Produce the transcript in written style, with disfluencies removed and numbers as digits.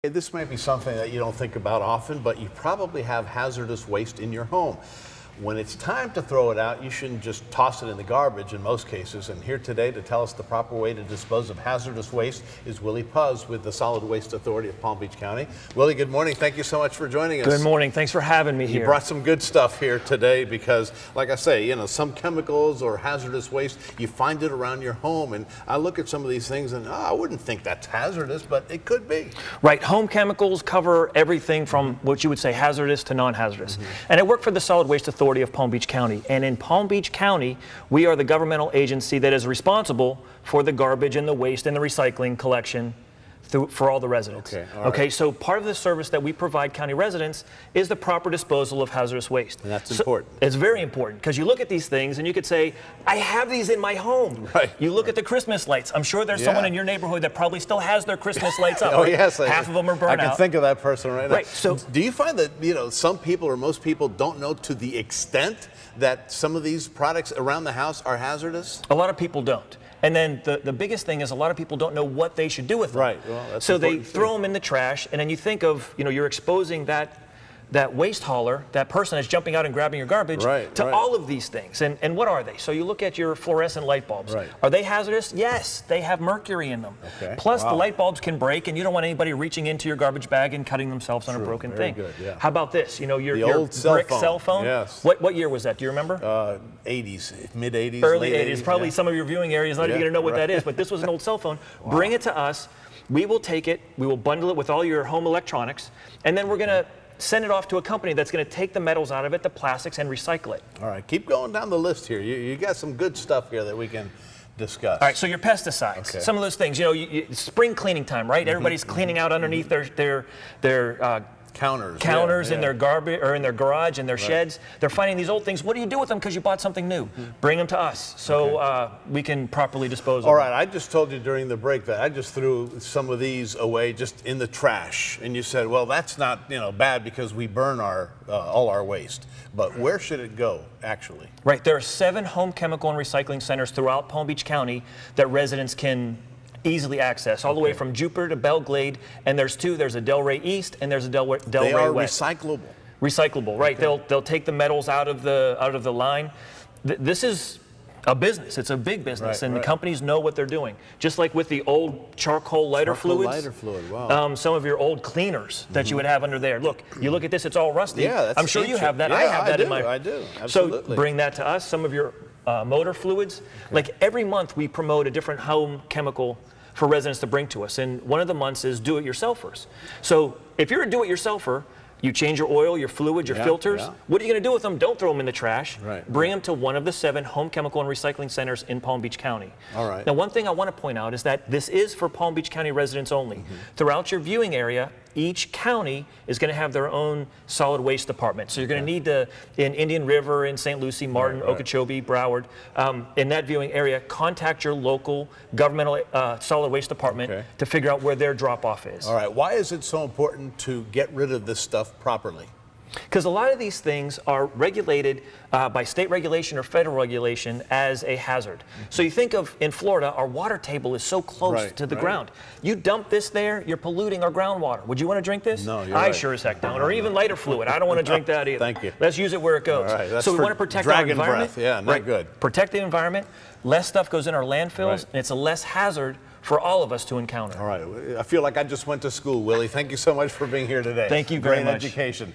This might be something that you don't think about often, but you probably have hazardous waste in your home. When it's time to throw it out, you shouldn't just toss it in the garbage in most cases. And here today to tell us the proper way to dispose of hazardous waste is Willie Puz with the Solid Waste Authority of Palm Beach County. Willie, good morning. Thank you so much for joining us. Good morning. Thanks for having me here. You brought some good stuff here today because, like I say, you know, some chemicals or hazardous waste, you find it around your home. And I look at some of these things and I wouldn't think that's hazardous, but it could be. Right. Home chemicals cover everything from what you would say hazardous to non-hazardous. And I work for the Solid Waste Authority of Palm Beach County. And in Palm Beach County, we are the governmental agency that is responsible for the garbage and the waste and the recycling collection for all the residents. Okay, so part of the service that we provide county residents is the proper disposal of hazardous waste. And that's important. It's very important because you look at these things and you could say, I have these in my home. Right. You look at the Christmas lights. I'm sure there's someone in your neighborhood that probably still has their Christmas lights up. Oh, right? yes. Half of them are burned out. I can think of that person right now. Right. So, do you find that, you know, some people or most people don't know to the extent that some of these products around the house are hazardous? a lot of people don't. And then the biggest thing is a lot of people don't know what they should do with them. Right. Well, that's so they important throw them in the trash, and then you think of, you know, you're exposing that waste hauler, that person that's jumping out and grabbing your garbage, to all of these things. And what are they? So you look at your fluorescent light bulbs. Right. Are they hazardous? Yes, they have mercury in them. Okay. Plus the light bulbs can break, and you don't want anybody reaching into your garbage bag and cutting themselves on a broken thing. Good, yeah. How about this? You know, your old brick cell phone? Yes. What year was that? Do you remember? 80s, mid 80s, Early late 80s. Probably some of your viewing areas not even going to know what that is, but this was an old cell phone. Bring it to us. We will take it. We will bundle it with all your home electronics, and then we're going to send it off to a company that's going to take the metals out of it, the plastics, and recycle it. All right, keep going down the list here. You got some good stuff here that we can discuss. All right, so your pesticides, some of those things, you know, spring cleaning time, right? Everybody's cleaning out underneath their counters in their garbage or in their garage and their sheds. They're finding these old things. What do you do with them because you bought something new? Bring them to us so we can properly dispose of them. All right, I just told you during the break that I just threw some of these away just in the trash, and you said, well, that's not, you know, bad because we burn our all our waste. But where should it go actually? Right, there are 7 home chemical and recycling centers throughout Palm Beach County that residents can easily access, all the way from Jupiter to Belle Glade, and there's 2. There's a Delray East and there's a Delray West. They are recyclable. Recyclable, right? They'll take the metals out of the line. This is a business. It's a big business, and the companies know what they're doing. Just like with the old charcoal lighter fluids. Wow. Some of your old cleaners that you would have under there. Look, you look at this; it's all rusty. Yeah, I'm sure you have that. Yeah, I have that in my. I do. Absolutely. So bring that to us. Some of your motor fluids. Like every month, we promote a different home chemical for residents to bring to us, and one of the months is do-it-yourselfers. So if you're a do-it-yourselfer, you change your oil, your fluid, your filters. What are you going to do with them? Don't throw them in the trash. Bring them to one of the 7 home chemical and recycling centers in Palm Beach County. All right. Now, one thing I want to point out is that this is for Palm Beach County residents only. Throughout your viewing area, each county is going to have their own solid waste department. So you're going to need in Indian River, in St. Lucie, Martin, Okeechobee, Broward, in that viewing area, contact your local governmental solid waste department to figure out where their drop-off is. All right. Why is it so important to get rid of this stuff properly? Because a lot of these things are regulated by state regulation or federal regulation as a hazard. So you think of, in Florida, our water table is so close to the ground. You dump this there, you're polluting our groundwater. Would you want to drink this? No, you're I sure as heck don't. Or even lighter fluid. I don't want to drink that either. Thank you. Let's use it where it goes. All right, that's so we want to protect our environment. Yeah, not good. Protect the environment. Less stuff goes in our landfills, and it's a less hazard for all of us to encounter. All right. I feel like I just went to school, Willie. Thank you so much for being here today. Thank you very much. Great education.